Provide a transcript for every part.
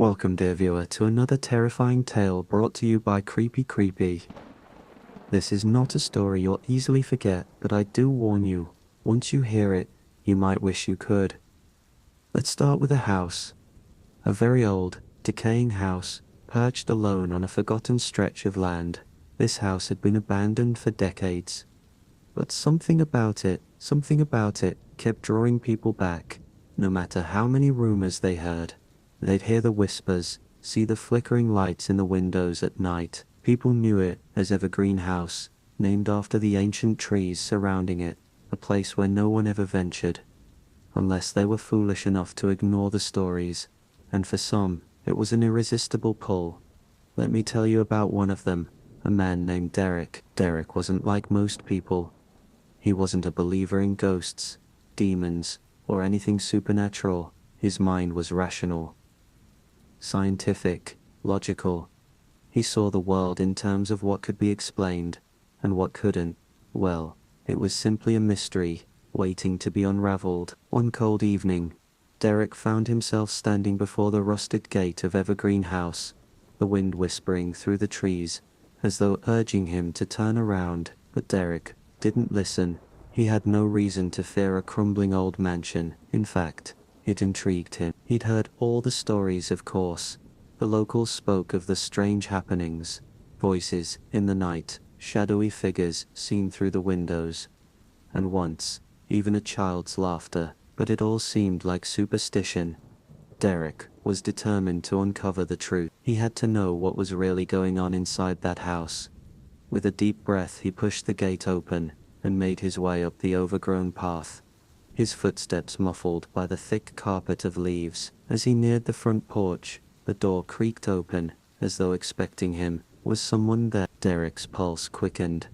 Welcome, dear viewer, to another terrifying tale brought to you by Creepy Creepy. This is not a story you'll easily forget, but I do warn you, once you hear it, you might wish you could. Let's start with a house. A very old, decaying house, perched alone on a forgotten stretch of land. This house had been abandoned for decades. But something about it, kept drawing people back, no matter how many rumors they heard. They'd hear the whispers, see the flickering lights in the windows at night. People knew it as Evergreen House, named after the ancient trees surrounding it, a place where no one ever ventured, unless they were foolish enough to ignore the stories. And for some, it was an irresistible pull. Let me tell you about one of them, a man named Derek. Derek wasn't like most people. He wasn't a believer in ghosts, demons, or anything supernatural. His mind was rational, scientific, logical. He saw the world in terms of what could be explained, and what couldn't. Well, it was simply a mystery, waiting to be unraveled. One cold evening, Derek found himself standing before the rusted gate of Evergreen House, the wind whispering through the trees, as though urging him to turn around. But Derek didn't listen. He had no reason to fear a crumbling old mansion. In fact, it intrigued him. He'd heard all the stories, of course. The locals spoke of the strange happenings, voices in the night, shadowy figures seen through the windows, and once, even a child's laughter. But it all seemed like superstition. Derek was determined to uncover the truth. He had to know what was really going on inside that house. With a deep breath, he pushed the gate open and made his way up the overgrown path, his footsteps muffled by the thick carpet of leaves. As he neared the front porch, the door creaked open, as though expecting him. Was someone there? Derek's pulse quickened,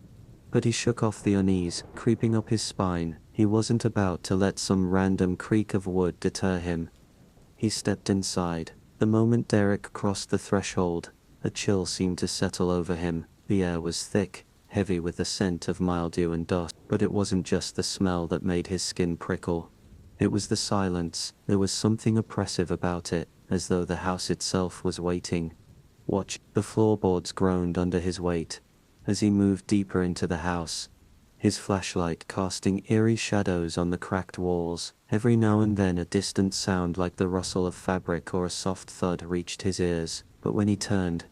but he shook off the unease creeping up his spine. He wasn't about to let some random creak of wood deter him. He stepped inside. The moment Derek crossed the threshold, a chill seemed to settle over him. The air was thick, heavy with the scent of mildew and dust. But it wasn't just the smell that made his skin prickle. It was the silence. There was something oppressive about it, as though the house itself was waiting. Watch. The floorboards groaned under his weight as he moved deeper into the house, his flashlight casting eerie shadows on the cracked walls. Every now and then a distant sound like the rustle of fabric or a soft thud reached his ears, but when he turned,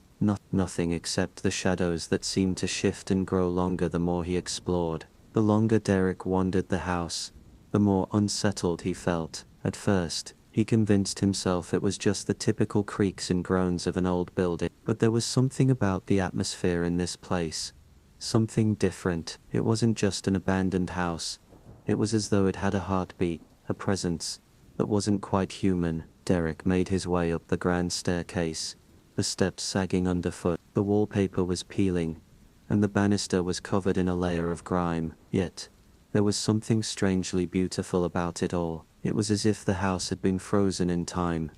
nothing except the shadows that seemed to shift and grow longer the more he explored. The longer Derek wandered the house, the more unsettled he felt. At first, he convinced himself it was just the typical creaks and groans of an old building, but there was something about the atmosphere in this place. Something different. It wasn't just an abandoned house. It was as though it had a heartbeat, a presence that wasn't quite human. Derek made his way up the grand staircase, the steps sagging underfoot. The wallpaper was peeling, and the banister was covered in a layer of grime. Yet, there was something strangely beautiful about it all. It was as if the house had been frozen in time,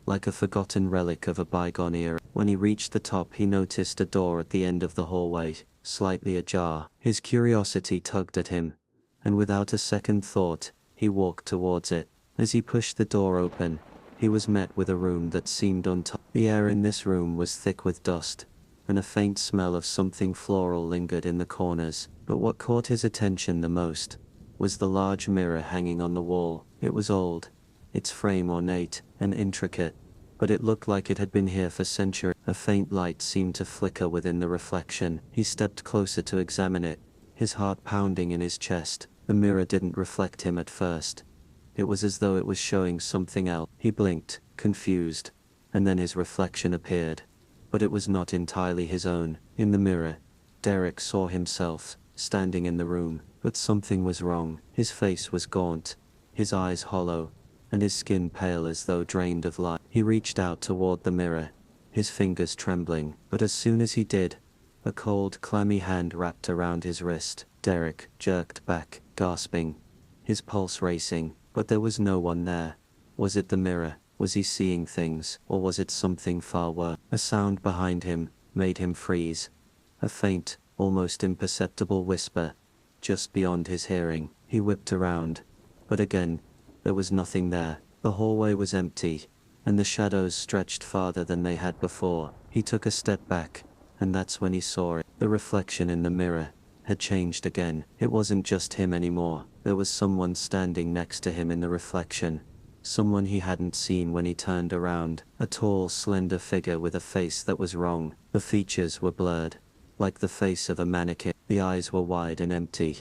like a forgotten relic of a bygone era. When he reached the top, he noticed a door at the end of the hallway, slightly ajar. His curiosity tugged at him, and without a second thought, he walked towards it. As he pushed the door open, he was met with a room that seemed untouched. The air in this room was thick with dust, and a faint smell of something floral lingered in the corners. But what caught his attention the most was the large mirror hanging on the wall. It was old, its frame ornate and intricate, but it looked like it had been here for centuries. A faint light seemed to flicker within the reflection. He stepped closer to examine it, his heart pounding in his chest. The mirror didn't reflect him at first. It was as though it was showing something else. He blinked, confused, and then his reflection appeared. But it was not entirely his own. In the mirror, Derek saw himself, standing in the room. But something was wrong. His face was gaunt, his eyes hollow, and his skin pale as though drained of life. He reached out toward the mirror, his fingers trembling. But as soon as he did, a cold, clammy hand wrapped around his wrist. Derek jerked back, gasping, his pulse racing. But there was no one there. Was it the mirror? Was he seeing things? Or was it something far worse? A sound behind him made him freeze. A faint, almost imperceptible whisper, just beyond his hearing. He whipped around, but again, there was nothing there. The hallway was empty, and the shadows stretched farther than they had before. He took a step back, and that's when he saw it. The reflection in the mirror had changed again. It wasn't just him anymore. There was someone standing next to him in the reflection. Someone he hadn't seen when he turned around. A tall, slender figure with a face that was wrong. The features were blurred, like the face of a mannequin. The eyes were wide and empty,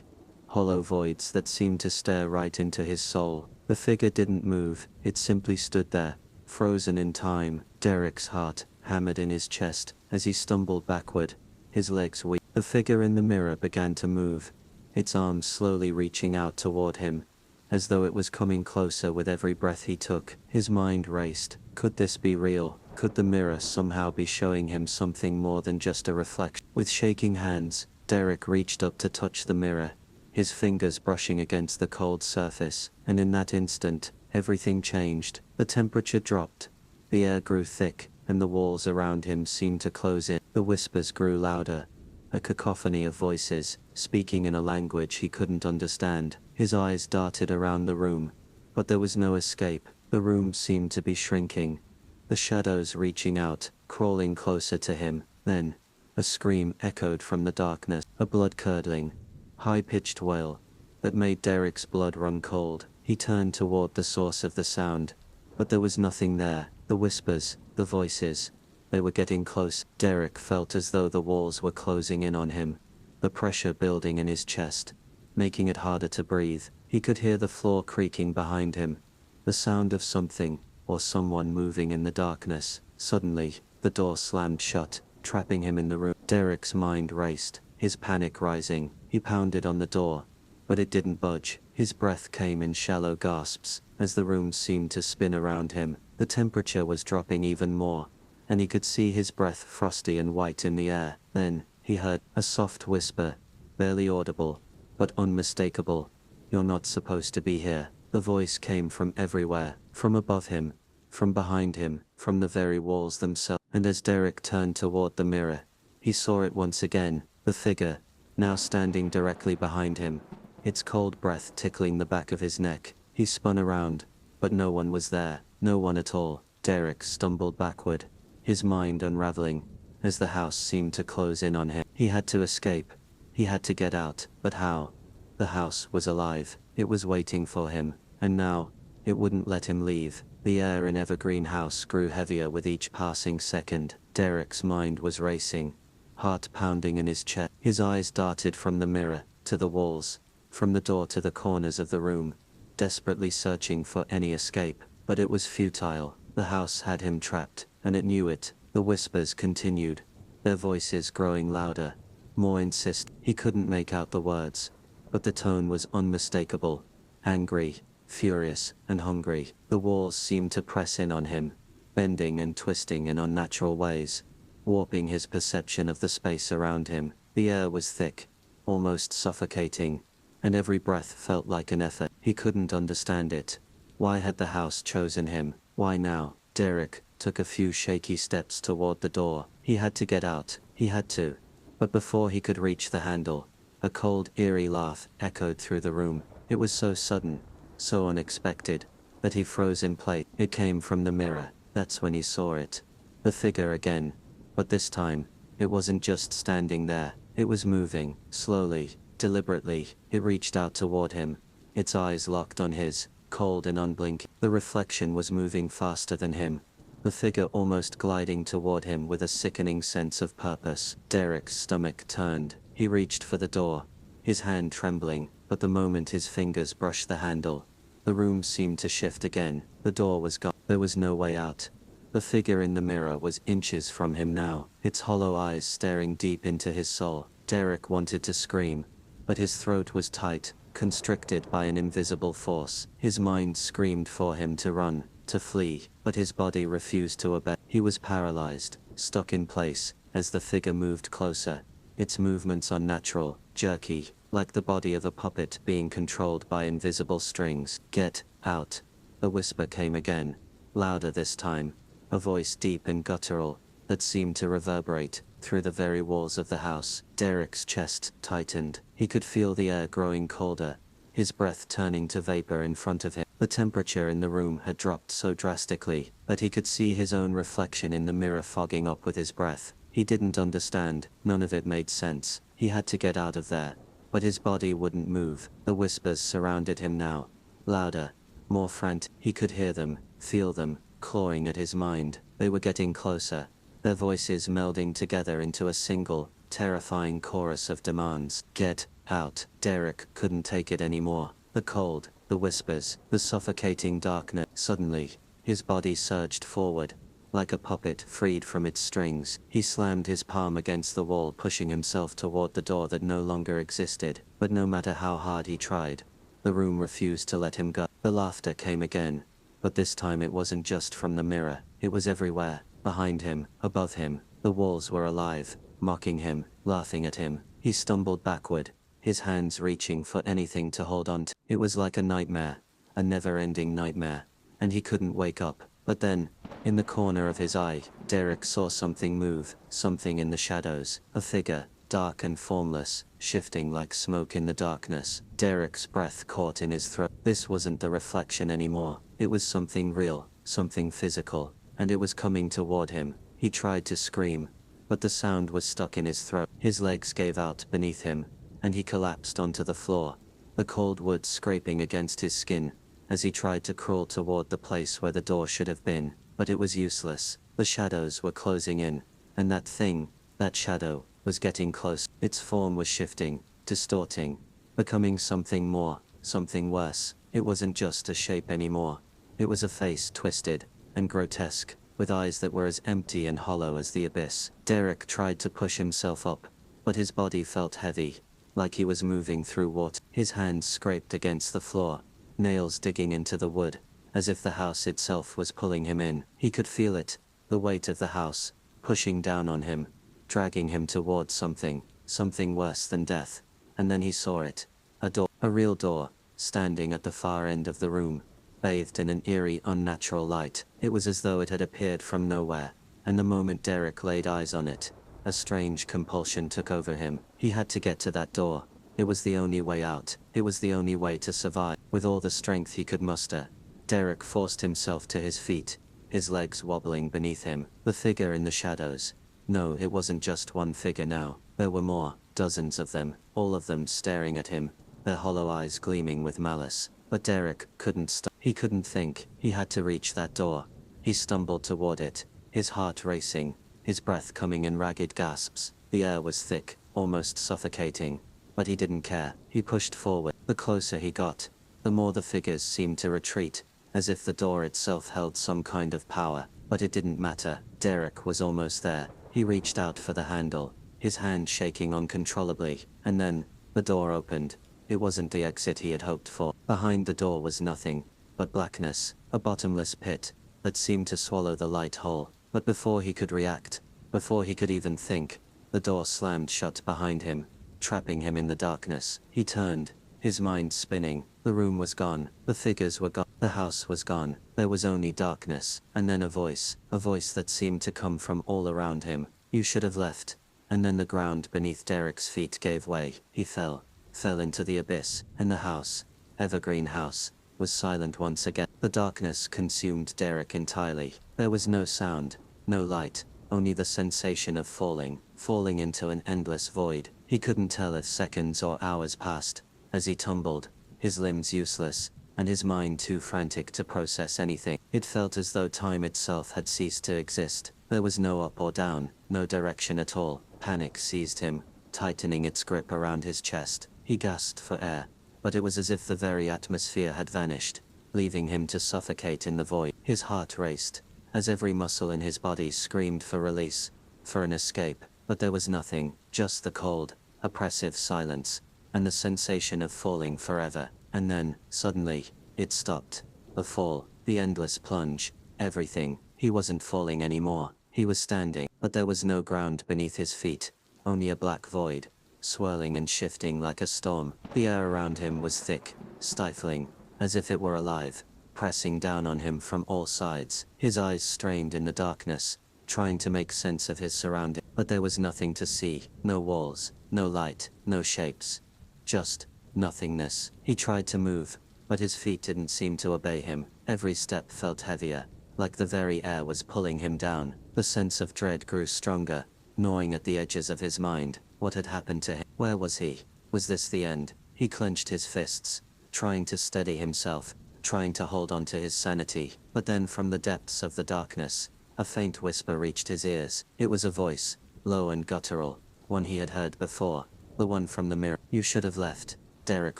hollow voids that seemed to stare right into his soul. The figure didn't move, it simply stood there, frozen in time. Derek's heart hammered in his chest as he stumbled backward, his legs weak. The figure in the mirror began to move, its arms slowly reaching out toward him, as though it was coming closer with every breath he took. His mind raced. Could this be real? Could the mirror somehow be showing him something more than just a reflection? With shaking hands, Derek reached up to touch the mirror, his fingers brushing against the cold surface, and in that instant, everything changed. The temperature dropped, the air grew thick, and the walls around him seemed to close in. The whispers grew louder, a cacophony of voices, speaking in a language he couldn't understand. His eyes darted around the room, but there was no escape. The room seemed to be shrinking, the shadows reaching out, crawling closer to him. Then, a scream echoed from the darkness, a blood-curdling, high-pitched wail that made Derek's blood run cold. He turned toward the source of the sound, but there was nothing there. The whispers, the voices, they were getting close. Derek felt as though the walls were closing in on him, the pressure building in his chest, making it harder to breathe. He could hear the floor creaking behind him, the sound of something, or someone moving in the darkness. Suddenly, the door slammed shut, trapping him in the room. Derek's mind raced, his panic rising. He pounded on the door, but it didn't budge. His breath came in shallow gasps, as the room seemed to spin around him. The temperature was dropping even more, and he could see his breath frosty and white in the air. Then, he heard a soft whisper, barely audible, but unmistakable. "You're not supposed to be here." The voice came from everywhere, from above him, from behind him, from the very walls themselves. And as Derek turned toward the mirror, he saw it once again, the figure, now standing directly behind him, its cold breath tickling the back of his neck. He spun around, but no one was there, no one at all. Derek stumbled backward, his mind unraveling, as the house seemed to close in on him. He had to escape. He had to get out, but how? The house was alive. It was waiting for him, and now, it wouldn't let him leave. The air in Evergreen House grew heavier with each passing second. Derek's mind was racing, heart pounding in his chest. His eyes darted from the mirror to the walls, from the door to the corners of the room, desperately searching for any escape. But it was futile. The house had him trapped, and it knew it. The whispers continued, their voices growing louder, more insistent. He couldn't make out the words, but the tone was unmistakable. Angry, furious, and hungry. The walls seemed to press in on him, bending and twisting in unnatural ways, warping his perception of the space around him. The air was thick, almost suffocating, and every breath felt like an effort. He couldn't understand it. Why had the house chosen him? Why now? Derek took a few shaky steps toward the door. He had to get out. He had to. But before he could reach the handle, a cold, eerie laugh echoed through the room. It was so sudden, so unexpected, that he froze in place. It came from the mirror. That's when he saw it. The figure again. But this time, it wasn't just standing there. It was moving, slowly, deliberately. It reached out toward him, its eyes locked on his, cold and unblinking. The reflection was moving faster than him, the figure almost gliding toward him with a sickening sense of purpose. Derek's stomach turned. He reached for the door, his hand trembling, but the moment his fingers brushed the handle, the room seemed to shift again. The door was gone. There was no way out. The figure in the mirror was inches from him now, its hollow eyes staring deep into his soul. Derek wanted to scream, but his throat was tight, constricted by an invisible force. His mind screamed for him to run, to flee, but his body refused to obey. He was paralyzed, stuck in place, as the figure moved closer, its movements unnatural, jerky, like the body of a puppet being controlled by invisible strings. "Get out!" The whisper came again, louder this time, a voice deep and guttural, that seemed to reverberate through the very walls of the house. Derek's chest tightened. He could feel the air growing colder, his breath turning to vapor in front of him. The temperature in the room had dropped so drastically that he could see his own reflection in the mirror fogging up with his breath. He didn't understand, none of it made sense. He had to get out of there. But his body wouldn't move. The whispers surrounded him now. Louder, more frantic. He could hear them, feel them, clawing at his mind. They were getting closer, their voices melding together into a single, terrifying chorus of demands. Get out. Derek couldn't take it anymore. The cold, the whispers, the suffocating darkness. Suddenly, his body surged forward. Like a puppet freed from its strings, he slammed his palm against the wall, pushing himself toward the door that no longer existed. But no matter how hard he tried, the room refused to let him go. The laughter came again, but this time it wasn't just from the mirror. It was everywhere, behind him, above him. The walls were alive, mocking him, laughing at him. He stumbled backward, his hands reaching for anything to hold on to. It was like a nightmare, a never-ending nightmare, and he couldn't wake up. But then, in the corner of his eye, Derek saw something move, something in the shadows, a figure, dark and formless, shifting like smoke in the darkness. Derek's breath caught in his throat. This wasn't the reflection anymore. It was something real, something physical, and it was coming toward him. He tried to scream, but the sound was stuck in his throat. His legs gave out beneath him, and he collapsed onto the floor, the cold wood scraping against his skin as he tried to crawl toward the place where the door should have been. But it was useless. The shadows were closing in, and that thing, that shadow, was getting close. Its form was shifting, distorting, becoming something more, something worse. It wasn't just a shape anymore. It was a face twisted and grotesque, with eyes that were as empty and hollow as the abyss. Derek tried to push himself up, but his body felt heavy, like he was moving through water. His hands scraped against the floor, nails digging into the wood, as if the house itself was pulling him in. He could feel it, the weight of the house, pushing down on him, dragging him towards something worse than death. And then he saw it. A door, a real door, standing at the far end of the room, bathed in an eerie, unnatural light. It was as though it had appeared from nowhere, and the moment Derek laid eyes on it, a strange compulsion took over him. He had to get to that door. It was the only way out. It was the only way to survive. With all the strength he could muster, Derek forced himself to his feet, his legs wobbling beneath him. The figure in the shadows. No, it wasn't just one figure now. There were more, dozens of them, all of them staring at him, their hollow eyes gleaming with malice. But Derek couldn't stop. He couldn't think. He had to reach that door. He stumbled toward it, his heart racing, his breath coming in ragged gasps. The air was thick, almost suffocating. But he didn't care. He pushed forward. The closer he got, the more the figures seemed to retreat, as if the door itself held some kind of power. But it didn't matter. Derek was almost there. He reached out for the handle, his hand shaking uncontrollably, and then, the door opened. It wasn't the exit he had hoped for. Behind the door was nothing but blackness, a bottomless pit that seemed to swallow the light whole. But before he could react, before he could even think, the door slammed shut behind him, trapping him in the darkness. He turned, his mind spinning. The room was gone. The figures were gone. The house was gone. There was only darkness. And then a voice that seemed to come from all around him. You should have left. And then the ground beneath Derek's feet gave way. He fell into the abyss. And the house, Evergreen House, was silent once again. The darkness consumed Derek entirely. There was no sound, no light, only the sensation of falling into an endless void. He couldn't tell if seconds or hours passed, as he tumbled, his limbs useless, and his mind too frantic to process anything. It felt as though time itself had ceased to exist. There was no up or down, no direction at all. Panic seized him, tightening its grip around his chest. He gasped for air, but it was as if the very atmosphere had vanished, leaving him to suffocate in the void. His heart raced, as every muscle in his body screamed for release, for an escape. But there was nothing, just the cold, oppressive silence, and the sensation of falling forever. And then, suddenly, it stopped. The fall, the endless plunge, everything. He wasn't falling anymore. He was standing, but there was no ground beneath his feet, only a black void, swirling and shifting like a storm. The air around him was thick, stifling, as if it were alive, pressing down on him from all sides. His eyes strained in the darkness, trying to make sense of his surroundings. But there was nothing to see. No walls, no light, no shapes. Just nothingness. He tried to move, but his feet didn't seem to obey him. Every step felt heavier, like the very air was pulling him down. The sense of dread grew stronger, gnawing at the edges of his mind. What had happened to him? Where was he? Was this the end? He clenched his fists, trying to steady himself, trying to hold on to his sanity. But then from the depths of the darkness, a faint whisper reached his ears. It was a voice, low and guttural, one he had heard before, the one from the mirror. "You should have left." Derek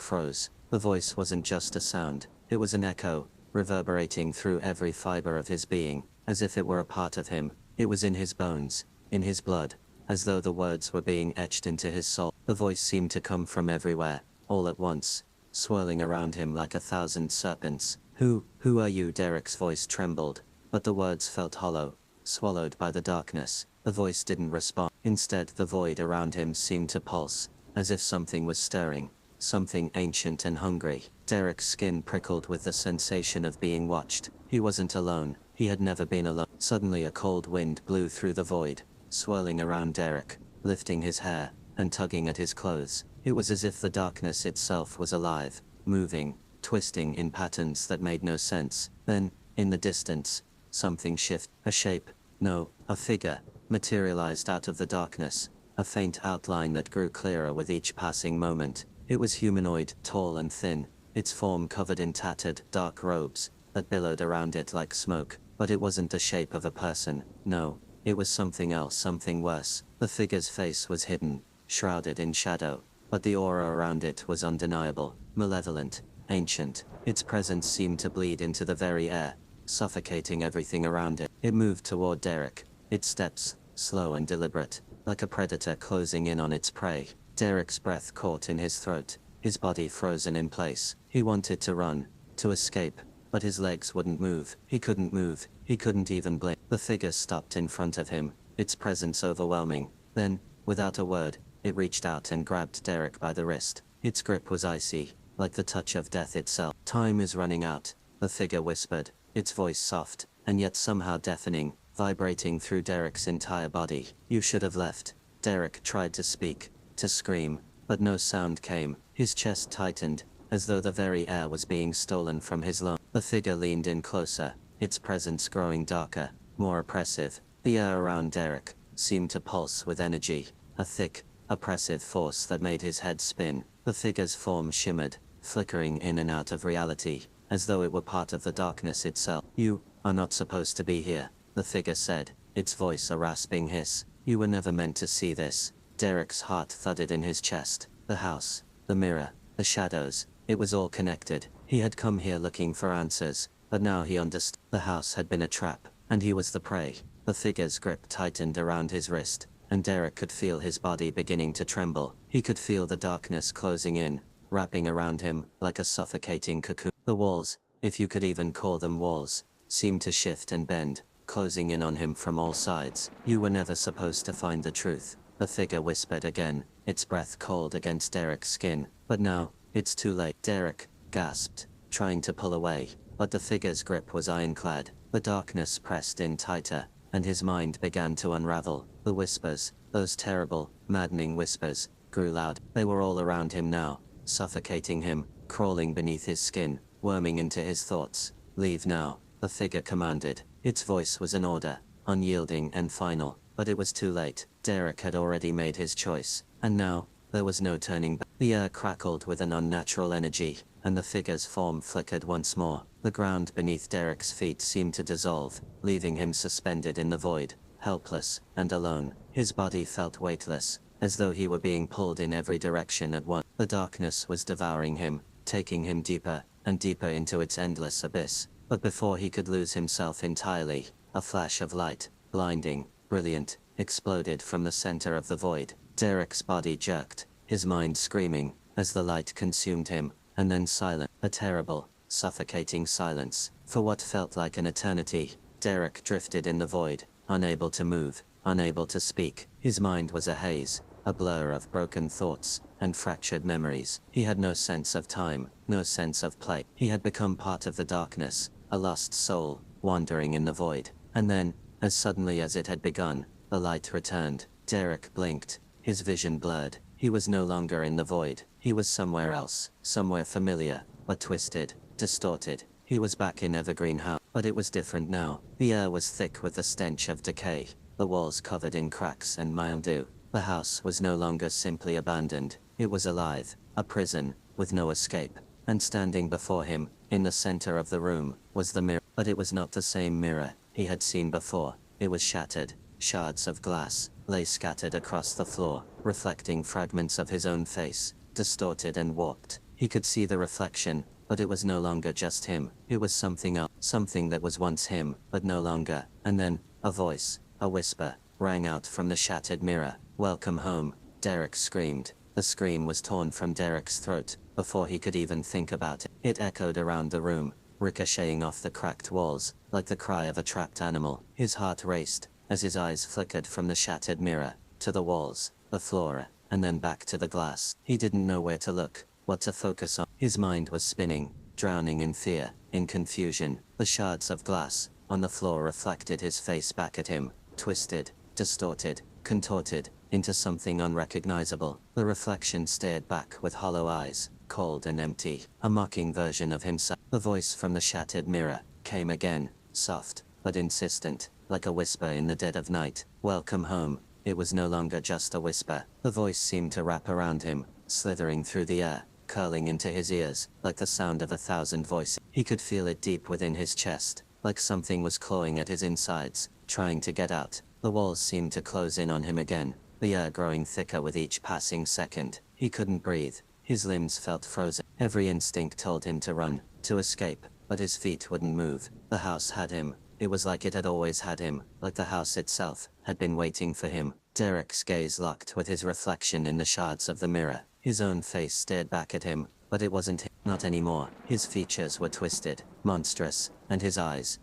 froze. The voice wasn't just a sound, it was an echo, reverberating through every fiber of his being, as if it were a part of him. It was in his bones, in his blood, as though the words were being etched into his soul. The voice seemed to come from everywhere, all at once, swirling around him like 1,000 serpents. Who are you?" Derek's voice trembled, but the words felt hollow, swallowed by the darkness. The voice didn't respond. Instead, the void around him seemed to pulse, as if something was stirring, something ancient and hungry. Derek's skin prickled with the sensation of being watched. He wasn't alone. He had never been alone. Suddenly a cold wind blew through the void, swirling around Derek, lifting his hair, and tugging at his clothes. It was as if the darkness itself was alive, moving, twisting in patterns that made no sense. Then, in the distance, something shifted. A shape, no, a figure, materialized out of the darkness, a faint outline that grew clearer with each passing moment. It was humanoid, tall and thin, its form covered in tattered, dark robes that billowed around it like smoke. But it wasn't the shape of a person, no, it was something else, something worse. The figure's face was hidden, shrouded in shadow, but the aura around it was undeniable, malevolent, ancient. Its presence seemed to bleed into the very air, suffocating everything around it. It moved toward Derek, its steps, slow and deliberate, like a predator closing in on its prey. Derek's breath caught in his throat, his body frozen in place. He wanted to run, to escape, but his legs wouldn't move. He couldn't move, he couldn't even blink. The figure stopped in front of him, its presence overwhelming. Then, without a word, it reached out and grabbed Derek by the wrist. Its grip was icy, like the touch of death itself. "Time is running out," the figure whispered, its voice soft, and yet somehow deafening, vibrating through Derek's entire body. "You should have left." Derek tried to speak, to scream, but no sound came. His chest tightened, as though the very air was being stolen from his lungs. The figure leaned in closer, its presence growing darker, more oppressive. The air around Derek seemed to pulse with energy, a thick, oppressive force that made his head spin. The figure's form shimmered, flickering in and out of reality, as though it were part of the darkness itself. "You are not supposed to be here," the figure said, its voice a rasping hiss. "You were never meant to see this." Derek's heart thudded in his chest. The house, the mirror, the shadows, it was all connected. He had come here looking for answers, but now he understood. The house had been a trap, and he was the prey. The figure's grip tightened around his wrist, and Derek could feel his body beginning to tremble. He could feel the darkness closing in, wrapping around him like a suffocating cocoon. The walls, if you could even call them walls, seemed to shift and bend, closing in on him from all sides. "You were never supposed to find the truth," the figure whispered again, its breath cold against Derek's skin. "But now, it's too late." Derek gasped, trying to pull away, but the figure's grip was ironclad. The darkness pressed in tighter, and his mind began to unravel. The whispers, those terrible, maddening whispers, grew loud. They were all around him now, suffocating him, crawling beneath his skin, worming into his thoughts. "Leave now," the figure commanded. Its voice was an order, unyielding and final, but it was too late. Derek had already made his choice, and now, there was no turning back. The air crackled with an unnatural energy, and the figure's form flickered once more. The ground beneath Derek's feet seemed to dissolve, leaving him suspended in the void, helpless and alone. His body felt weightless, as though he were being pulled in every direction at once. The darkness was devouring him, taking him deeper and deeper into its endless abyss. But before he could lose himself entirely, a flash of light, blinding, brilliant, exploded from the center of the void. Derek's body jerked, his mind screaming, as the light consumed him, and then silence. A terrible, suffocating silence. For what felt like an eternity, Derek drifted in the void, unable to move, unable to speak. His mind was a haze, a blur of broken thoughts and fractured memories. He had no sense of time, no sense of place. He had become part of the darkness, a lost soul, wandering in the void. And then, as suddenly as it had begun, the light returned. Derek blinked, his vision blurred. He was no longer in the void. He was somewhere else, somewhere familiar, but twisted, distorted. He was back in Evergreen House, but it was different now. The air was thick with the stench of decay, the walls covered in cracks and mildew. The house was no longer simply abandoned, it was alive, a prison, with no escape. And standing before him, in the center of the room, was the mirror. But it was not the same mirror he had seen before. It was shattered. Shards of glass lay scattered across the floor, reflecting fragments of his own face, distorted and warped. He could see the reflection, but it was no longer just him. It was something else, something that was once him, but no longer. And then, a voice, a whisper, rang out from the shattered mirror. "Welcome home," Derek screamed. The scream was torn from Derek's throat, before he could even think about it. It echoed around the room, ricocheting off the cracked walls, like the cry of a trapped animal. His heart raced, as his eyes flickered from the shattered mirror, to the walls, the floor, and then back to the glass. He didn't know where to look, what to focus on. His mind was spinning, drowning in fear, in confusion. The shards of glass on the floor reflected his face back at him, twisted, distorted, contorted, into something unrecognizable. The reflection stared back with hollow eyes, cold and empty, a mocking version of himself. The voice from the shattered mirror came again, soft, but insistent, like a whisper in the dead of night. "Welcome home." It was no longer just a whisper. The voice seemed to wrap around him, slithering through the air, curling into his ears, like the sound of 1,000 voices. He could feel it deep within his chest, like something was clawing at his insides, trying to get out. The walls seemed to close in on him again, the air growing thicker with each passing second. He couldn't breathe. His limbs felt frozen. Every instinct told him to run, to escape, but his feet wouldn't move. The house had him. It was like it had always had him, like the house itself had been waiting for him. Derek's gaze locked with his reflection in the shards of the mirror. His own face stared back at him, but it wasn't him. Not anymore. His features were twisted, monstrous, and his eyes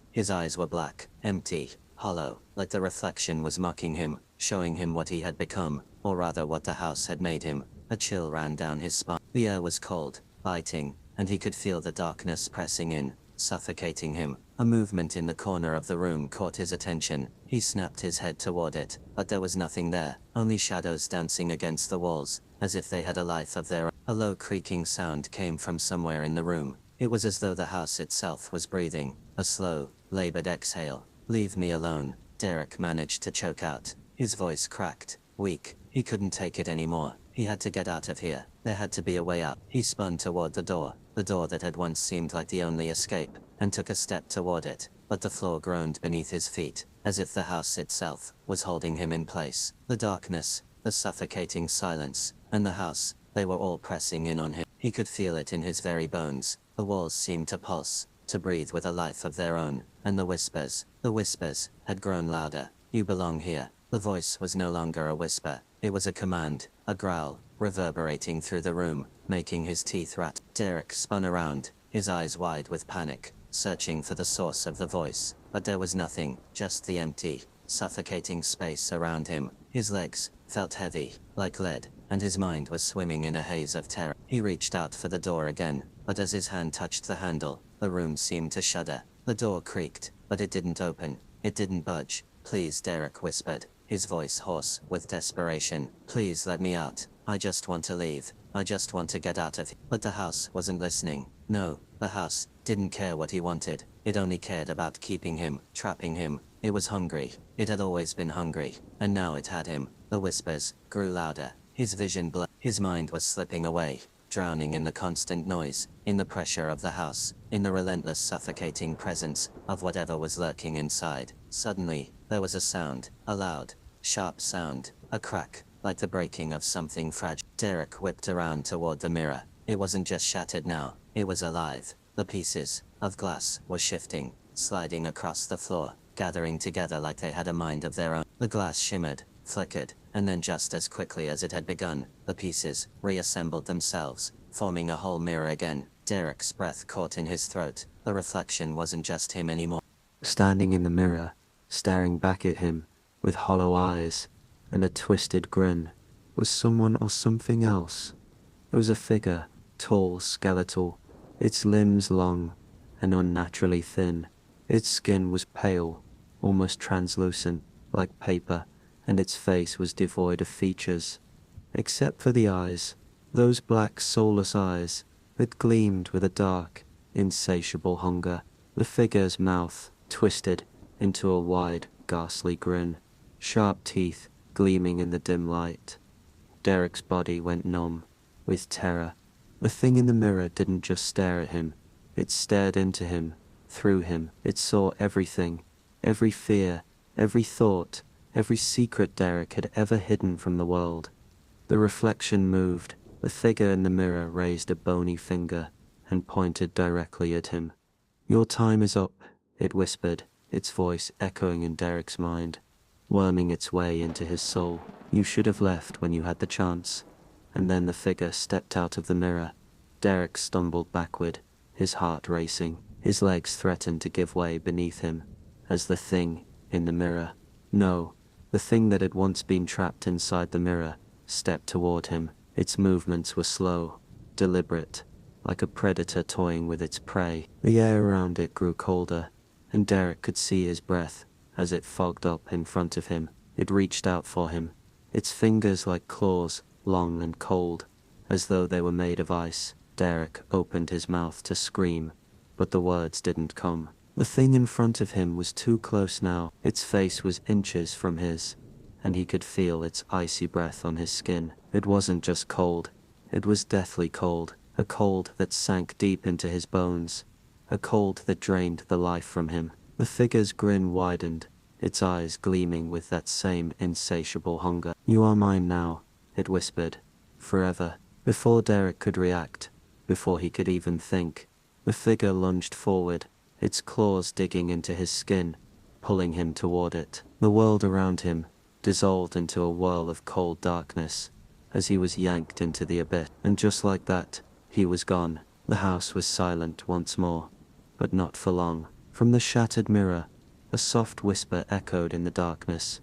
were black, empty, hollow, like the reflection was mocking him, showing him what he had become, or rather what the house had made him. A chill ran down his spine. The air was cold, biting, and he could feel the darkness pressing in, suffocating him. A movement in the corner of the room caught his attention. He snapped his head toward it, but there was nothing there, only shadows dancing against the walls, as if they had a life of their own. A low creaking sound came from somewhere in the room. It was as though the house itself was breathing, a slow, labored exhale. "Leave me alone," Derek managed to choke out. His voice cracked, weak. He couldn't take it anymore. He had to get out of here. There had to be a way out. He spun toward the door that had once seemed like the only escape, and took a step toward it, but the floor groaned beneath his feet, as if the house itself was holding him in place. The darkness, the suffocating silence, and the house, they were all pressing in on him. He could feel it in his very bones. The walls seemed to pulse, to breathe with a life of their own, and the whispers had grown louder. "You belong here." The voice was no longer a whisper. It was a command, a growl, reverberating through the room, making his teeth rattle. Derek spun around, his eyes wide with panic, searching for the source of the voice, but there was nothing, just the empty, suffocating space around him. His legs felt heavy, like lead, and his mind was swimming in a haze of terror. He reached out for the door again, but as his hand touched the handle, the room seemed to shudder. The door creaked, but it didn't open. It didn't budge. "Please," Derek whispered, his voice hoarse with desperation. "Please let me out. I just want to leave. I just want to get out of here." But the house wasn't listening. No, the house didn't care what he wanted. It only cared about keeping him, trapping him. It was hungry. It had always been hungry, and now it had him. The whispers grew louder. His vision blurred. His mind was slipping away, drowning in the constant noise, in the pressure of the house, in the relentless suffocating presence of whatever was lurking inside. Suddenly, there was a sound, a loud, sharp sound, a crack, like the breaking of something fragile. Derek whipped around toward the mirror. It wasn't just shattered now, it was alive. The pieces of glass were shifting, sliding across the floor, gathering together like they had a mind of their own. The glass shimmered, flickered, and then just as quickly as it had begun, the pieces reassembled themselves, forming a whole mirror again. Derek's breath caught in his throat. The reflection wasn't just him anymore. Standing in the mirror, staring back at him, with hollow eyes and a twisted grin, was someone or something else. It was a figure, tall, skeletal, its limbs long and unnaturally thin. Its skin was pale, almost translucent, like paper, and its face was devoid of features, except for the eyes, those black, soulless eyes It gleamed with a dark, insatiable hunger. The figure's mouth twisted into a wide, ghastly grin, sharp teeth gleaming in the dim light. Derek's body went numb with terror. The thing in the mirror didn't just stare at him, it stared into him, through him. It saw everything, every fear, every thought, every secret Derek had ever hidden from the world. The reflection moved. The figure in the mirror raised a bony finger and pointed directly at him. "Your time is up," it whispered, its voice echoing in Derek's mind, worming its way into his soul. "You should have left when you had the chance." And then the figure stepped out of the mirror. Derek stumbled backward, his heart racing. His legs threatened to give way beneath him, as the thing in the mirror, no, the thing that had once been trapped inside the mirror, stepped toward him. Its movements were slow, deliberate, like a predator toying with its prey. The air around it grew colder, and Derek could see his breath as it fogged up in front of him. It reached out for him, its fingers like claws, long and cold, as though they were made of ice. Derek opened his mouth to scream, but the words didn't come. The thing in front of him was too close now. Its face was inches from his, and he could feel its icy breath on his skin. It wasn't just cold, it was deathly cold, a cold that sank deep into his bones, a cold that drained the life from him. The figure's grin widened, its eyes gleaming with that same insatiable hunger. "You are mine now," it whispered, "forever." Before Derek could react, before he could even think, the figure lunged forward, its claws digging into his skin, pulling him toward it. The world around him dissolved into a whirl of cold darkness as he was yanked into the abyss. And just like that, he was gone. The house was silent once more, but not for long. From the shattered mirror, a soft whisper echoed in the darkness.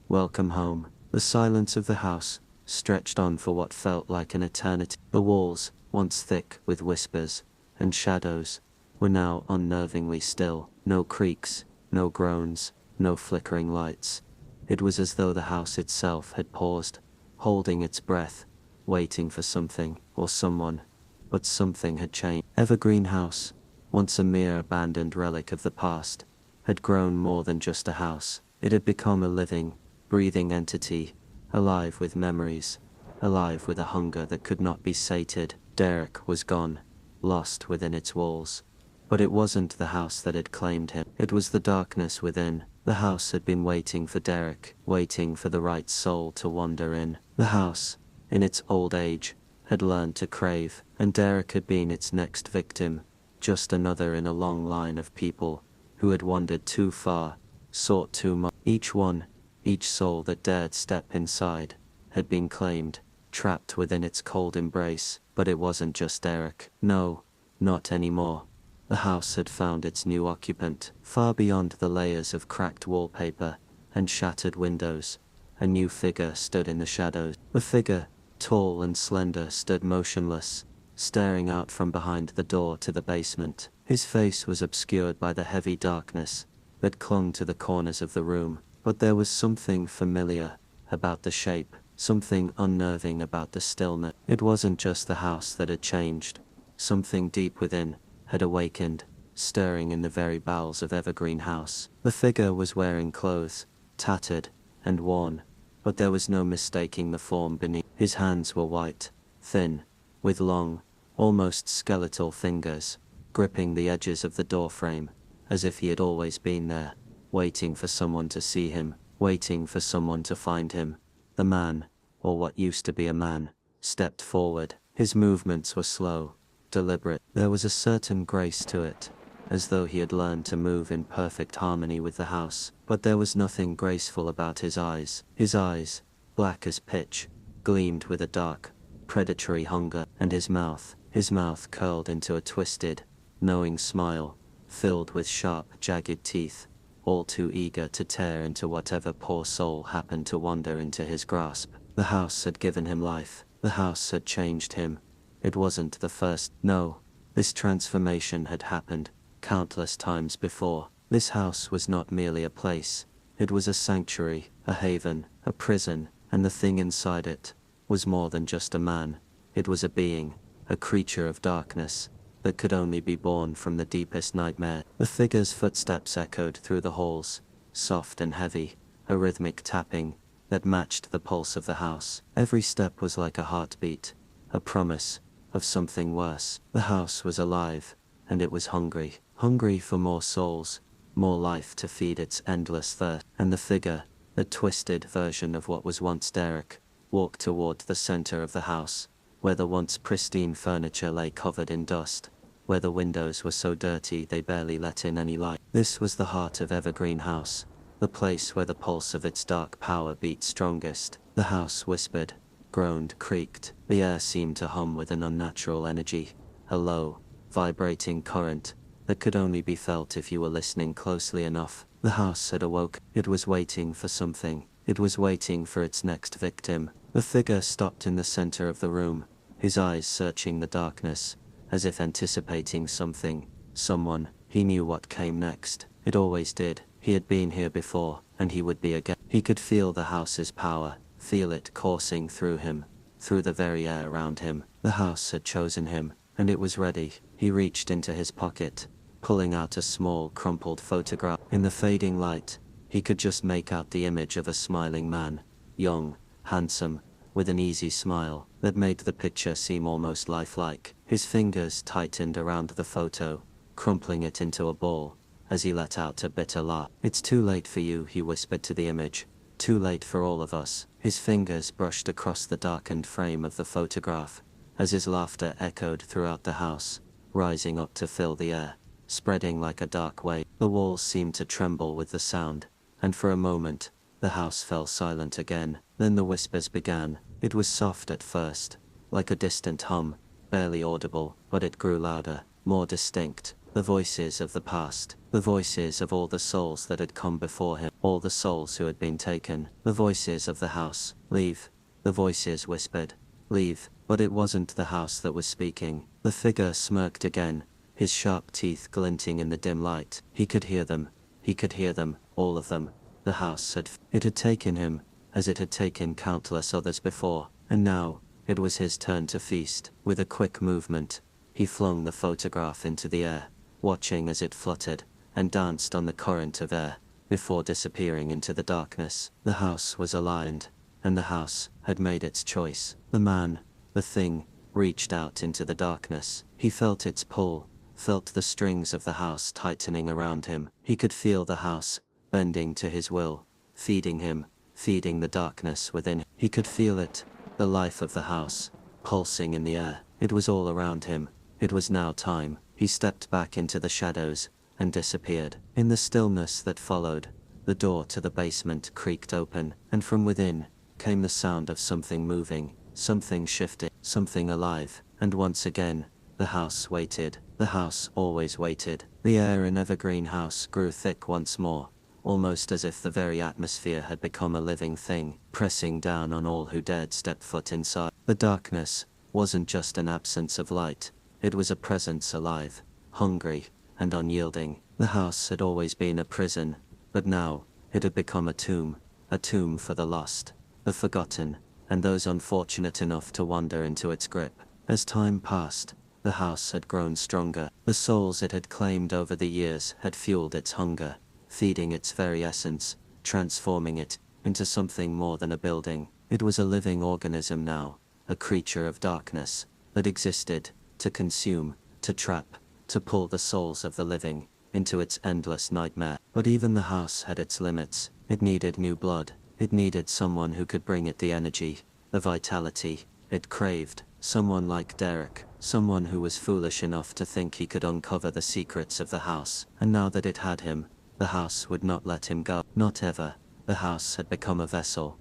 "Welcome home." The silence of the house stretched on for what felt like an eternity. The walls, once thick with whispers and shadows, were now unnervingly still. No creaks, no groans, no flickering lights. It was as though the house itself had paused, holding its breath, waiting for something or someone. But something had changed. Evergreen House, once a mere abandoned relic of the past, had grown more than just a house. It had become a living, breathing entity, alive with memories, alive with a hunger that could not be sated. Derek was gone, lost within its walls. But it wasn't the house that had claimed him. It was the darkness within. The house had been waiting for Derek, waiting for the right soul to wander in. The house, in its old age, had learned to crave, and Derek had been its next victim, just another in a long line of people who had wandered too far, sought too much. Each soul that dared step inside, had been claimed, trapped within its cold embrace. But it wasn't just Derek. No, not anymore. The house had found its new occupant. Far beyond the layers of cracked wallpaper and shattered windows, a new figure stood in the shadows. The figure, tall and slender, stood motionless, staring out from behind the door to the basement. His face was obscured by the heavy darkness that clung to the corners of the room. But there was something familiar about the shape, something unnerving about the stillness. It wasn't just the house that had changed. Something deep within had awakened, stirring in the very bowels of Evergreen House. The figure was wearing clothes, tattered and worn, but there was no mistaking the form beneath. His hands were white, thin, with long, almost skeletal fingers, gripping the edges of the doorframe, as if he had always been there, waiting for someone to see him, waiting for someone to find him. The man, or what used to be a man, stepped forward. His movements were slow, deliberate. There was a certain grace to it, as though he had learned to move in perfect harmony with the house. But there was nothing graceful about his eyes. His eyes, black as pitch, gleamed with a dark, predatory hunger, and his mouth curled into a twisted, knowing smile, filled with sharp, jagged teeth, all too eager to tear into whatever poor soul happened to wander into his grasp. The house had given him life. The house had changed him. It wasn't the first. No, this transformation had happened countless times before. This house was not merely a place. It was a sanctuary, a haven, a prison, and the thing inside it was more than just a man. It was a being, a creature of darkness that could only be born from the deepest nightmare. The figure's footsteps echoed through the halls, soft and heavy, a rhythmic tapping that matched the pulse of the house. Every step was like a heartbeat, a promise of something worse. The house was alive, and it was hungry. Hungry for more souls, more life to feed its endless thirst. And the figure, a twisted version of what was once Derek, walked toward the center of the house, where the once pristine furniture lay covered in dust, where the windows were so dirty they barely let in any light. This was the heart of Evergreen House, the place where the pulse of its dark power beat strongest. The house whispered, groaned, creaked. The air seemed to hum with an unnatural energy, a low, vibrating current that could only be felt if you were listening closely enough. The house had awoke. It was waiting for something. It was waiting for its next victim. The figure stopped in the center of the room, his eyes searching the darkness, as if anticipating something, someone. He knew what came next. It always did. He had been here before, and he would be again. He could feel the house's power, feel it coursing through him, through the very air around him. The house had chosen him, and it was ready. He reached into his pocket, pulling out a small, crumpled photograph. In the fading light, he could just make out the image of a smiling man, young, handsome, with an easy smile that made the picture seem almost lifelike. His fingers tightened around the photo, crumpling it into a ball, as he let out a bitter laugh. "It's too late for you," he whispered to the image. "Too late for all of us." His fingers brushed across the darkened frame of the photograph, as his laughter echoed throughout the house, rising up to fill the air, spreading like a dark wave. The walls seemed to tremble with the sound, and for a moment, the house fell silent again. Then the whispers began. It was soft at first, like a distant hum, barely audible, but it grew louder, more distinct. The voices of the past, the voices of all the souls that had come before him, all the souls who had been taken, the voices of the house. "Leave," the voices whispered. "Leave." But it wasn't the house that was speaking. The figure smirked again, his sharp teeth glinting in the dim light. He could hear them. He could hear them, all of them. The house had... It had taken him, as it had taken countless others before, and now, it was his turn to feast. With a quick movement, he flung the photograph into the air, watching as it fluttered and danced on the current of air, before disappearing into the darkness. The house was aligned, and the house had made its choice. The man, the thing, reached out into the darkness. He felt its pull, felt the strings of the house tightening around him. He could feel the house bending to his will, feeding him, feeding the darkness within. He could feel it, the life of the house, pulsing in the air. It was all around him. It was now time. He stepped back into the shadows and disappeared. In the stillness that followed, the door to the basement creaked open, and from within came the sound of something moving, something shifting, something alive. And once again, the house waited. The house always waited. The air in Evergreen House grew thick once more, almost as if the very atmosphere had become a living thing, pressing down on all who dared step foot inside. The darkness wasn't just an absence of light. It was a presence alive, hungry, and unyielding. The house had always been a prison, but now, it had become a tomb for the lost, the forgotten, and those unfortunate enough to wander into its grip. As time passed, the house had grown stronger. The souls it had claimed over the years had fueled its hunger, feeding its very essence, transforming it into something more than a building. It was a living organism now, a creature of darkness, that existed to consume, to trap, to pull the souls of the living into its endless nightmare. But even the house had its limits. It needed new blood. It needed someone who could bring it the energy, the vitality it craved. Someone like Derek, someone who was foolish enough to think he could uncover the secrets of the house. And now that it had him, the house would not let him go. Not ever. The house had become a vessel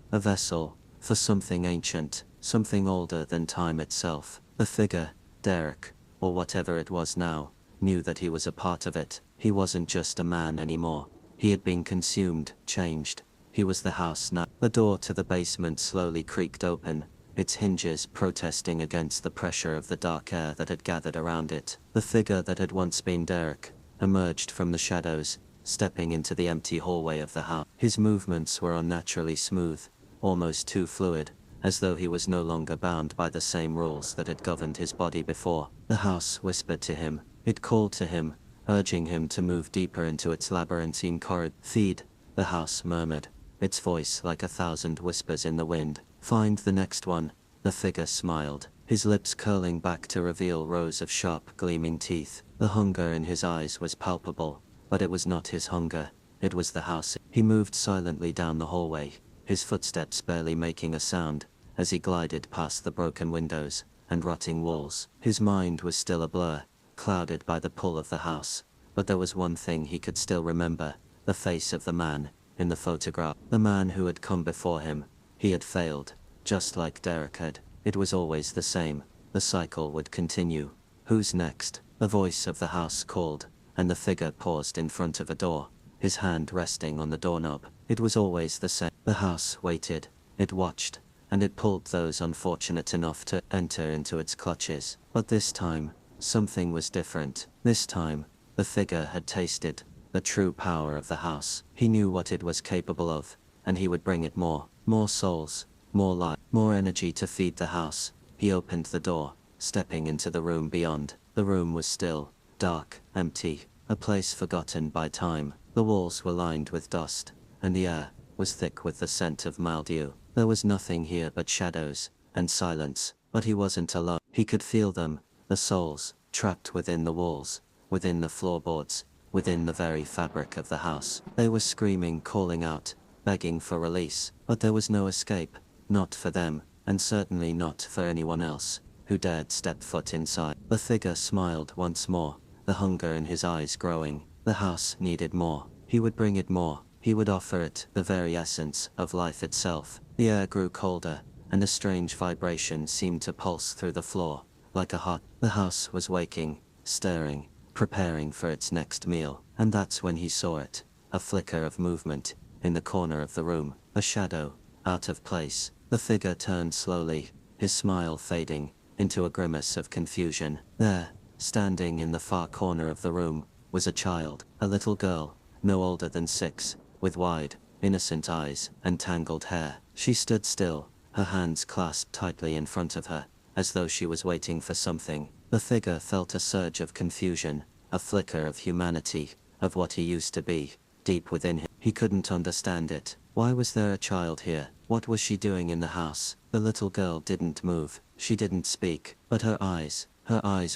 for something ancient, something older than time itself. The figure, Derek, or whatever it was now, knew that he was a part of it. He wasn't just a man anymore. He had been consumed, changed. He was the house now. The door to the basement slowly creaked open, its hinges protesting against the pressure of the dark air that had gathered around it. The figure that had once been Derek emerged from the shadows, stepping into the empty hallway of the house. His movements were unnaturally smooth, almost too fluid, as though he was no longer bound by the same rules that had governed his body before. The house whispered to him. It called to him, urging him to move deeper into its labyrinthine corridor. Feed, the house murmured, its voice like 1,000 whispers in the wind. Find the next one, the figure smiled, his lips curling back to reveal rows of sharp, gleaming teeth. The hunger in his eyes was palpable, but it was not his hunger, it was the house. He moved silently down the hallway, his footsteps barely making a sound, as he glided past the broken windows and rotting walls. His mind was still a blur, clouded by the pull of the house, but there was one thing he could still remember, the face of the man in the photograph. The man who had come before him. He had failed, just like Derek had. It was always the same. The cycle would continue. Who's next? The voice of the house called, and the figure paused in front of a door, his hand resting on the doorknob. It was always the same. The house waited, it watched, and it pulled those unfortunate enough to enter into its clutches. But this time, something was different. This time, the figure had tasted the true power of the house. He knew what it was capable of, and he would bring it more. More souls, more light, more energy to feed the house. He opened the door, stepping into the room beyond. The room was still, dark, empty, a place forgotten by time. The walls were lined with dust, and the air was thick with the scent of mildew. There was nothing here but shadows and silence, but he wasn't alone. He could feel them, the souls, trapped within the walls, within the floorboards, within the very fabric of the house. They were screaming, calling out, begging for release, but there was no escape, not for them, and certainly not for anyone else who dared step foot inside. The figure smiled once more, the hunger in his eyes growing. The house needed more. He would bring it more. He would offer it the very essence of life itself. The air grew colder, and a strange vibration seemed to pulse through the floor, like a heart. The house was waking, stirring, preparing for its next meal, and that's when he saw it, a flicker of movement in the corner of the room, a shadow, out of place. The figure turned slowly, his smile fading into a grimace of confusion. There, standing in the far corner of the room, was a child, a little girl, no older than 6, with wide, innocent eyes and tangled hair. She stood still, her hands clasped tightly in front of her, as though she was waiting for something. The figure felt a surge of confusion, a flicker of humanity, of what he used to be, deep within him. He couldn't understand it. Why was there a child here? What was she doing in the house? The little girl didn't move, she didn't speak, but her eyes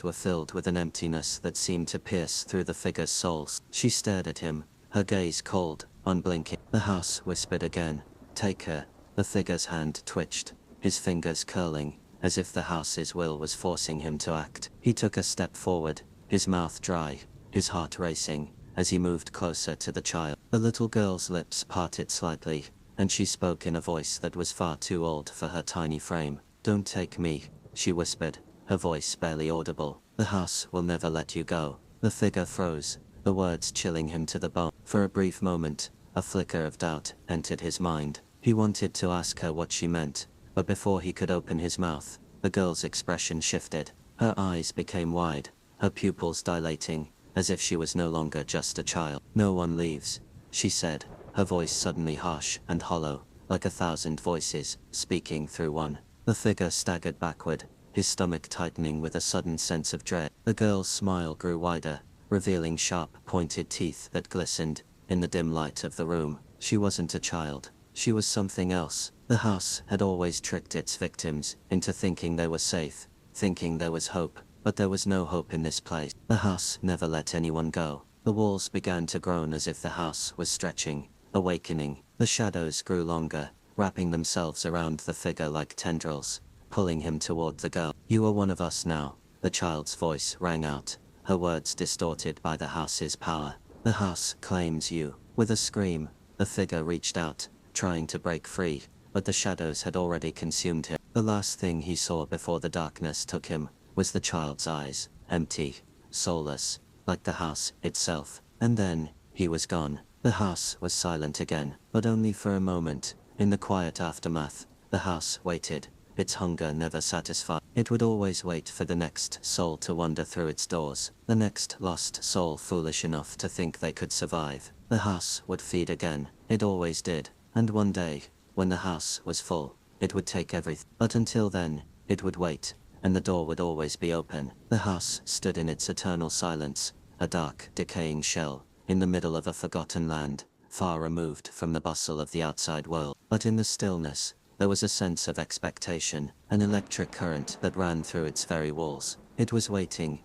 were filled with an emptiness that seemed to pierce through the figure's soul. She stared at him, her gaze cold, unblinking. The house whispered again, "Take her." The figure's hand twitched, his fingers curling, as if the house's will was forcing him to act. He took a step forward, his mouth dry, his heart racing, as he moved closer to the child. The little girl's lips parted slightly, and she spoke in a voice that was far too old for her tiny frame. "Don't take me," she whispered, her voice barely audible. "The house will never let you go." The figure froze, the words chilling him to the bone. For a brief moment, a flicker of doubt entered his mind. He wanted to ask her what she meant, but before he could open his mouth, the girl's expression shifted. Her eyes became wide, her pupils dilating, as if she was no longer just a child. "No one leaves," she said, her voice suddenly harsh and hollow, like 1,000 voices speaking through one. The figure staggered backward, his stomach tightening with a sudden sense of dread. The girl's smile grew wider, revealing sharp, pointed teeth that glistened in the dim light of the room. She wasn't a child. She was something else. The house had always tricked its victims into thinking they were safe, thinking there was hope, but there was no hope in this place. The house never let anyone go. The walls began to groan as if the house was stretching, awakening. The shadows grew longer, wrapping themselves around the figure like tendrils, pulling him toward the girl. "You are one of us now," the child's voice rang out, her words distorted by the house's power. "The house claims you." With a scream, the figure reached out, trying to break free, but the shadows had already consumed him. The last thing he saw before the darkness took him was the child's eyes, empty, soulless, like the house itself. And then, he was gone. The house was silent again, but only for a moment. In the quiet aftermath, the house waited, its hunger never satisfied. It would always wait for the next soul to wander through its doors, the next lost soul foolish enough to think they could survive. The house would feed again. It always did. And one day, when the house was full, it would take everything. But until then, it would wait, and the door would always be open. The house stood in its eternal silence, a dark, decaying shell, in the middle of a forgotten land, far removed from the bustle of the outside world. But in the stillness, there was a sense of expectation, an electric current that ran through its very walls. It was waiting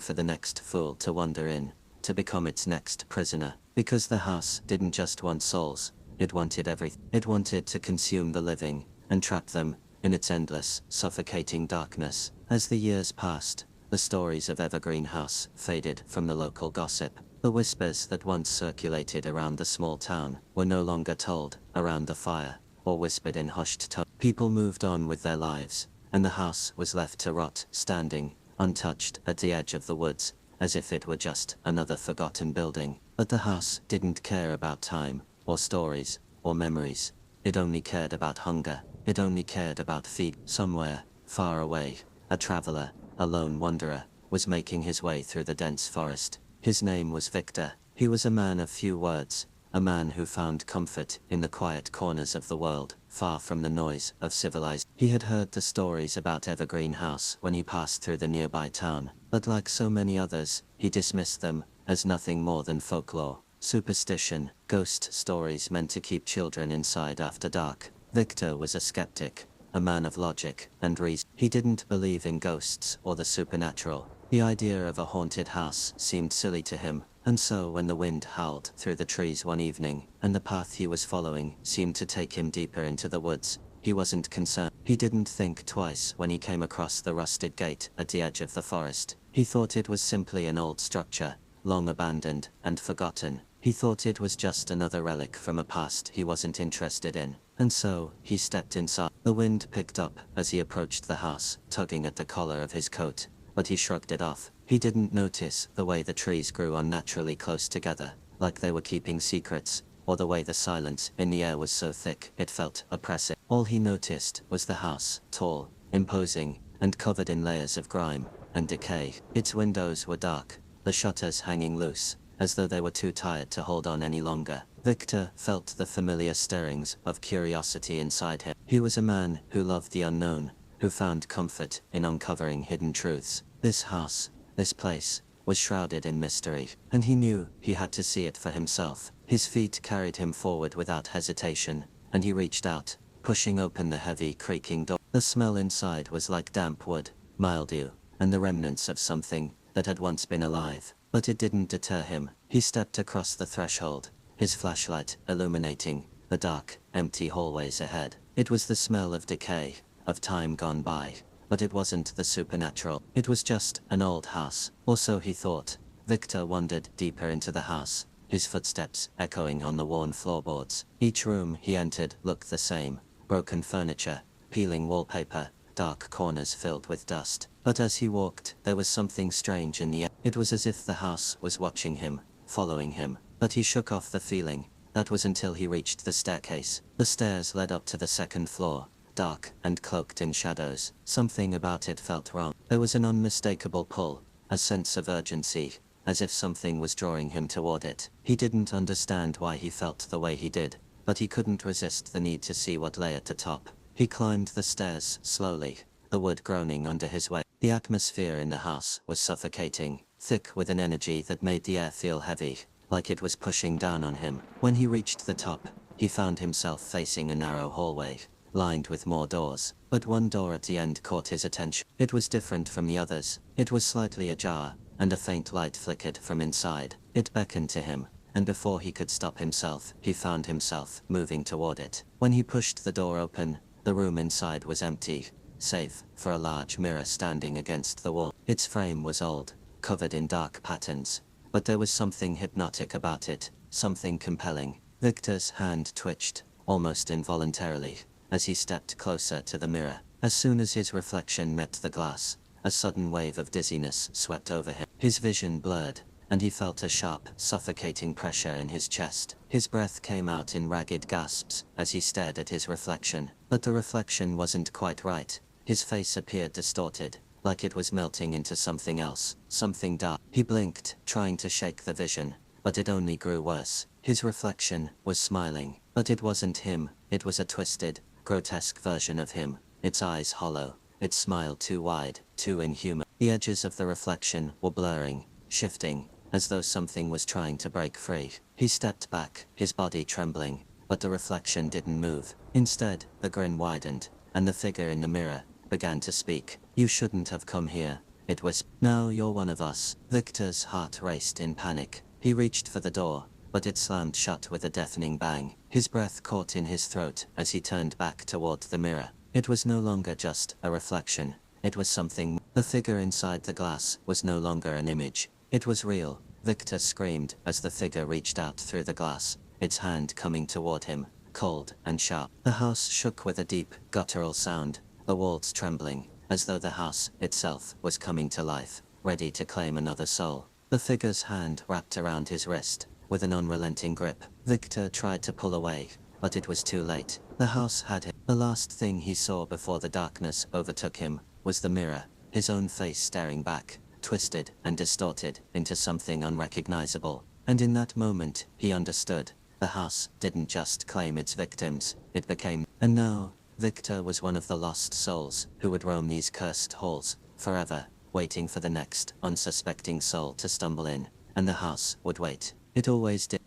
for the next fool to wander in, to become its next prisoner. Because the house didn't just want souls, it wanted everything. It wanted to consume the living, and trap them in its endless, suffocating darkness. As the years passed, the stories of Evergreen House faded from the local gossip. The whispers that once circulated around the small town were no longer told around the fire, or whispered in hushed tones. People moved on with their lives, and the house was left to rot, standing, untouched, at the edge of the woods, as if it were just another forgotten building. But the house didn't care about time, or stories, or memories. It only cared about hunger. It only cared about feed. Somewhere, far away, a traveler, a lone wanderer, was making his way through the dense forest. His name was Victor. He was a man of few words, a man who found comfort in the quiet corners of the world, far from the noise of civilized. He had heard the stories about Evergreen House when he passed through the nearby town, but like so many others, he dismissed them as nothing more than folklore, superstition, ghost stories meant to keep children inside after dark. Victor was a skeptic, a man of logic and reason. He didn't believe in ghosts or the supernatural. The idea of a haunted house seemed silly to him, and so when the wind howled through the trees one evening, and the path he was following seemed to take him deeper into the woods, he wasn't concerned. He didn't think twice when he came across the rusted gate at the edge of the forest. He thought it was simply an old structure, long abandoned and forgotten. He thought it was just another relic from a past he wasn't interested in. And so, he stepped inside. The wind picked up as he approached the house, tugging at the collar of his coat, but he shrugged it off. He didn't notice the way the trees grew unnaturally close together, like they were keeping secrets, or the way the silence in the air was so thick it felt oppressive. All he noticed was the house, tall, imposing, and covered in layers of grime and decay. Its windows were dark, the shutters hanging loose, as though they were too tired to hold on any longer. Victor felt the familiar stirrings of curiosity inside him. He was a man who loved the unknown, who found comfort in uncovering hidden truths. This house, this place, was shrouded in mystery, and he knew he had to see it for himself. His feet carried him forward without hesitation, and he reached out, pushing open the heavy, creaking door. The smell inside was like damp wood, mildew, and the remnants of something that had once been alive. But it didn't deter him. He stepped across the threshold, his flashlight illuminating the dark, empty hallways ahead. It was the smell of decay, of time gone by, but it wasn't the supernatural. It was just an old house, or so he thought. Victor wandered deeper into the house, his footsteps echoing on the worn floorboards. Each room he entered looked the same: broken furniture, peeling wallpaper, dark corners filled with dust. But as he walked, there was something strange in the air. It was as if the house was watching him, following him. But he shook off the feeling. That was until he reached the staircase. The stairs led up to the second floor, dark and cloaked in shadows. Something about it felt wrong. There was an unmistakable pull, a sense of urgency, as if something was drawing him toward it. He didn't understand why he felt the way he did, but he couldn't resist the need to see what lay at the top. He climbed the stairs slowly, the wood groaning under his weight. The atmosphere in the house was suffocating, thick with an energy that made the air feel heavy, like it was pushing down on him. When he reached the top, he found himself facing a narrow hallway, lined with more doors. But one door at the end caught his attention. It was different from the others. It was slightly ajar, and a faint light flickered from inside. It beckoned to him, and before he could stop himself, he found himself moving toward it. When he pushed the door open, the room inside was empty, save for a large mirror standing against the wall. Its frame was old, covered in dark patterns, but there was something hypnotic about it, something compelling. Victor's hand twitched, almost involuntarily, as he stepped closer to the mirror. As soon as his reflection met the glass, a sudden wave of dizziness swept over him. His vision blurred, and he felt a sharp, suffocating pressure in his chest. His breath came out in ragged gasps as he stared at his reflection. But the reflection wasn't quite right. His face appeared distorted, like it was melting into something else, something dark. He blinked, trying to shake the vision, but it only grew worse. His reflection was smiling, But it wasn't him, it was a twisted, grotesque version of him, its eyes hollow, its smile too wide, too inhuman. The edges of the reflection were blurring, shifting, as though something was trying to break free. He stepped back, his body trembling, but the reflection didn't move. Instead, the grin widened, and the figure in the mirror began to speak. "You shouldn't have come here," it whispered. "Now you're one of us." Victor's heart raced in panic. He reached for the door, but it slammed shut with a deafening bang. His breath caught in his throat as he turned back toward the mirror. It was no longer just a reflection. It was something more. The figure inside the glass was no longer an image. It was real. Victor screamed as the figure reached out through the glass, its hand coming toward him, cold and sharp. The house shook with a deep, guttural sound, the walls trembling, as though the house itself was coming to life, ready to claim another soul. The figure's hand wrapped around his wrist, with an unrelenting grip. Victor tried to pull away, but it was too late. The house had him. The last thing he saw before the darkness overtook him was the mirror, his own face staring back, twisted and distorted into something unrecognizable. And in that moment, he understood. The house didn't just claim its victims, it became. And now, Victor was one of the lost souls who would roam these cursed halls forever, waiting for the next unsuspecting soul to stumble in, and the house would wait. It always did.